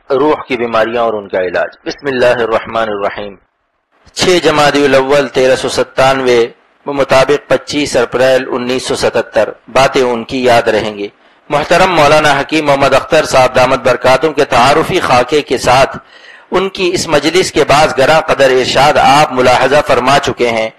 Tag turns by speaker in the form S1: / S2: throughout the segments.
S1: روح کی بیماریاں اور ان کا علاج۔ بسم اللہ الرحمن الرحیم۔ 6 جمادی الاول 1397 مطابق 25 اپریل 1977 باتیں ان کی یاد رہیں گی۔ محترم مولانا حکیم محمد اختر صاحب دامت برکاتہم کے تعارفی خاکے کے ساتھ ان کی اس مجلس کے بعض گراں قدر ارشاد آپ ملاحظہ فرما چکے ہیں،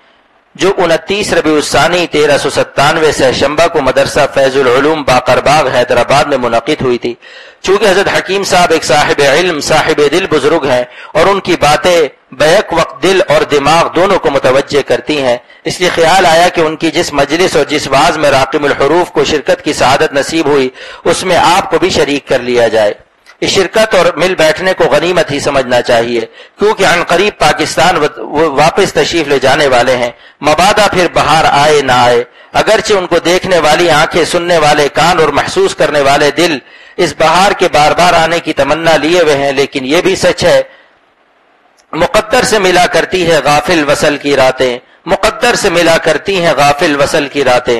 S1: جو 29 ربیع الثانی 1397 سہشنبہ کو مدرسہ فیض العلوم باقرباغ حیدرآباد میں منعقد ہوئی تھی۔ چونکہ حضرت حکیم صاحب ایک صاحب علم صاحب دل بزرگ ہیں اور ان کی باتیں بیک وقت دل اور دماغ دونوں کو متوجہ کرتی ہیں، اس لیے خیال آیا کہ ان کی جس مجلس اور جس واعظ میں راقم الحروف کو شرکت کی سعادت نصیب ہوئی اس میں آپ کو بھی شریک کر لیا جائے۔ اس شرکت اور مل بیٹھنے کو غنیمت ہی سمجھنا چاہیے، کیونکہ عن قریب پاکستان واپس تشریف لے جانے والے ہیں، مبادا پھر بہار آئے نہ آئے۔ اگرچہ ان کو دیکھنے والی آنکھیں، سننے والے کان اور محسوس کرنے والے دل اس بہار کے بار بار آنے کی تمنا لیے ہوئے ہیں، لیکن یہ بھی سچ ہے مقدر سے ملا کرتی ہے غافل وصل کی راتیں، مقدر سے ملا کرتی ہیں غافل وصل کی راتیں۔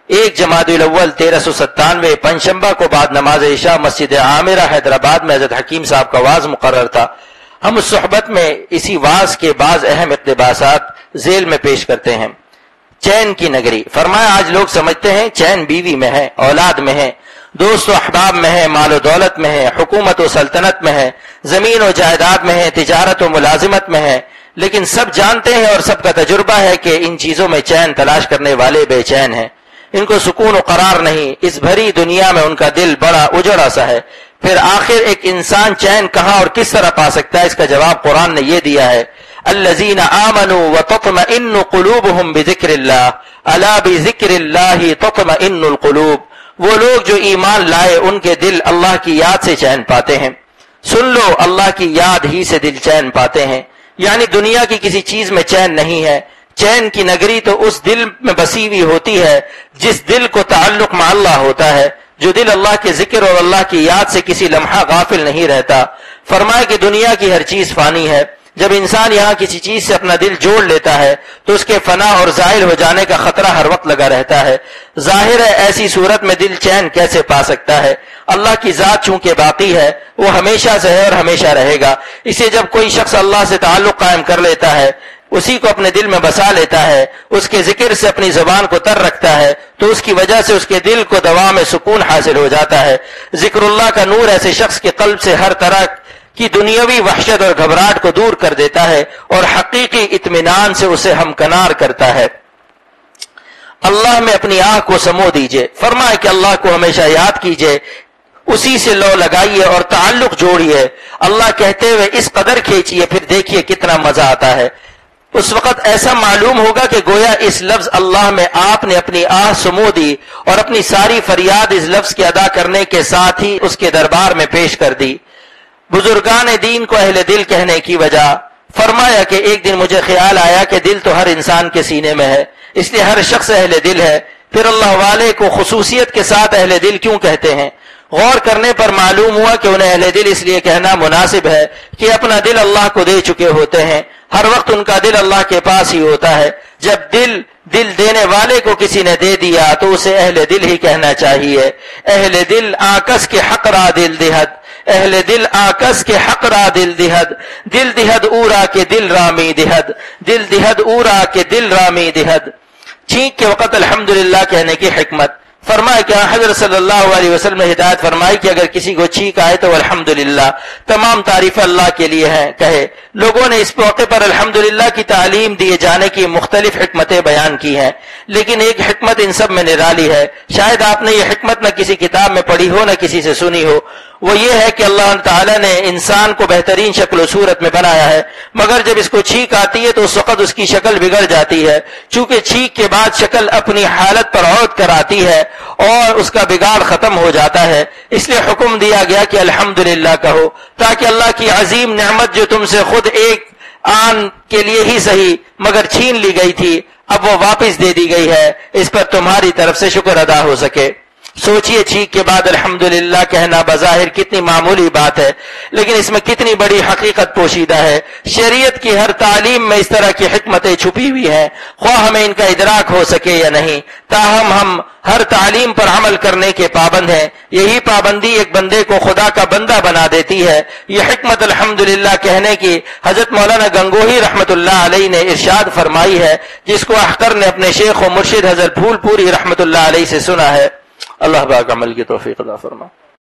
S1: 1 جمادی الاول 1397 پنجشنبہ کو بعد نماز عشاء مسجد عامرہ حیدرآباد میں حضرت حکیم صاحب کا وعظ مقرر تھا۔ ہم اس صحبت میں اسی وعظ کے بعض اہم اقتباسات ذیل میں پیش کرتے ہیں۔ چین کی نگری، فرمایا آج لوگ سمجھتے ہیں چین بیوی میں ہے، اولاد میں ہے، دوست و احباب میں ہے، مال و دولت میں ہے، حکومت و سلطنت میں ہے، زمین و جائیداد میں ہے، تجارت و ملازمت میں ہے، لیکن سب جانتے ہیں اور سب کا تجربہ ہے کہ ان چیزوں میں چین تلاش کرنے والے بے چین ہیں، ان کو سکون و قرار نہیں، اس بھری دنیا میں ان کا دل بڑا اجڑا سا ہے۔ پھر آخر ایک انسان چین کہاں اور کس طرح پا سکتا ہے؟ اس کا جواب قرآن نے یہ دیا ہے، الذین آمنوا وتطمئن قلوبهم بذکر اللہ الا بذکر اللہ تطمئن القلوب۔ وہ لوگ جو ایمان لائے ان کے دل اللہ کی یاد سے چین پاتے ہیں۔ سن لو، اللہ کی یاد ہی سے دل چین پاتے ہیں، یعنی دنیا کی کسی چیز میں چین نہیں ہے۔ چین کی نگری تو اس دل میں بسی ہوئی ہوتی ہے جس دل کو تعلق مع اللہ ہوتا ہے، جو دل اللہ کے ذکر اور اللہ کی یاد سے کسی لمحہ غافل نہیں رہتا۔ فرمائے کہ دنیا کی ہر چیز فانی ہے، جب انسان یہاں کسی چیز سے اپنا دل جوڑ لیتا ہے تو اس کے فنا اور زائل ہو جانے کا خطرہ ہر وقت لگا رہتا ہے۔ ظاہر ہے ایسی صورت میں دل چین کیسے پا سکتا ہے؟ اللہ کی ذات چونکہ باقی ہے، وہ ہمیشہ سے ہے اور ہمیشہ رہے گا، اسے جب کوئی شخص اللہ سے تعلق قائم کر لیتا ہے، اسی کو اپنے دل میں بسا لیتا ہے، اس کے ذکر سے اپنی زبان کو تر رکھتا ہے، تو اس کی وجہ سے اس کے دل کو دوام سکون حاصل ہو جاتا ہے۔ ذکر اللہ کا نور ایسے شخص کے قلب سے ہر طرح کی دنیاوی وحشت اور گھبراہٹ کو دور کر دیتا ہے اور حقیقی اطمینان سے اسے ہمکنار کرتا ہے۔ اللہ میں اپنی آنکھ کو سمو دیجئے، فرمائے کہ اللہ کو ہمیشہ یاد کیجئے، اسی سے لو لگائیے اور تعلق جوڑیے، اللہ کہتے ہوئے اس قدر کھینچیے، پھر دیکھیے کتنا مزہ آتا ہے۔ اس وقت ایسا معلوم ہوگا کہ گویا اس لفظ اللہ میں آپ نے اپنی آہ سمو دی اور اپنی ساری فریاد اس لفظ کے ادا کرنے کے ساتھ ہی اس کے دربار میں پیش کر دی۔ بزرگان دین کو اہل دل کہنے کی وجہ، فرمایا کہ ایک دن مجھے خیال آیا کہ دل تو ہر انسان کے سینے میں ہے، اس لیے ہر شخص اہل دل ہے، پھر اللہ والے کو خصوصیت کے ساتھ اہل دل کیوں کہتے ہیں؟ غور کرنے پر معلوم ہوا کہ انہیں اہل دل اس لیے کہنا مناسب ہے کہ اپنا دل اللہ کو دے چکے ہوتے ہیں، ہر وقت ان کا دل اللہ کے پاس ہی ہوتا ہے۔ جب دل دینے والے کو کسی نے دے دیا تو اسے اہل دل ہی کہنا چاہیے۔ اہل دل آکس کے حق را دل دہد، اہل دل آکس کے حق را دل دہد، دل دہد اورا کے دل رامی دہد، دل دہد اورا کے دل رامی دہد۔ چھینک کے وقت الحمدللہ کہنے کی حکمت، فرمایا کہ حضرت صلی اللہ علیہ وسلم نے ہدایت فرمائی کہ اگر کسی کو چھینک آئے تو الحمدللہ، تمام تعریف اللہ کے لیے ہیں، کہے۔ لوگوں نے اس موقع پر الحمدللہ کی تعلیم دیے جانے کی مختلف حکمتیں بیان کی ہیں، لیکن ایک حکمت ان سب میں نرالی ہے، شاید آپ نے یہ حکمت نہ کسی کتاب میں پڑھی ہو نہ کسی سے سنی ہو، وہ یہ ہے کہ اللہ تعالیٰ نے انسان کو بہترین شکل و صورت میں بنایا ہے، مگر جب اس کو چھینک آتی ہے تو اس وقت اس کی شکل بگڑ جاتی ہے، چونکہ چھینک کے بعد شکل اپنی حالت پر عود کر آتی ہے اور اس کا بگاڑ ختم ہو جاتا ہے، اس لیے حکم دیا گیا کہ الحمدللہ کہو، تاکہ اللہ کی عظیم نعمت جو تم سے خود ایک آن کے لیے ہی صحیح مگر چھین لی گئی تھی، اب وہ واپس دے دی گئی ہے، اس پر تمہاری طرف سے شکر ادا ہو سکے۔ سوچئے چھینک کے بعد الحمدللہ کہنا بظاہر کتنی معمولی بات ہے، لیکن اس میں کتنی بڑی حقیقت پوشیدہ ہے۔ شریعت کی ہر تعلیم میں اس طرح کی حکمتیں چھپی ہوئی ہیں، خواہ ہمیں ان کا ادراک ہو سکے یا نہیں، تاہم ہم ہر تعلیم پر عمل کرنے کے پابند ہیں۔ یہی پابندی ایک بندے کو خدا کا بندہ بنا دیتی ہے۔ یہ حکمت الحمدللہ کہنے کی حضرت مولانا گنگوہی رحمت اللہ علیہ نے ارشاد فرمائی ہے، جس کو احقر نے اپنے شیخ و مرشد حضرت پھول پوری رحمت اللہ علیہ سے سنا ہے۔ اللہ پاک عمل کی توفیق عطا فرمائے۔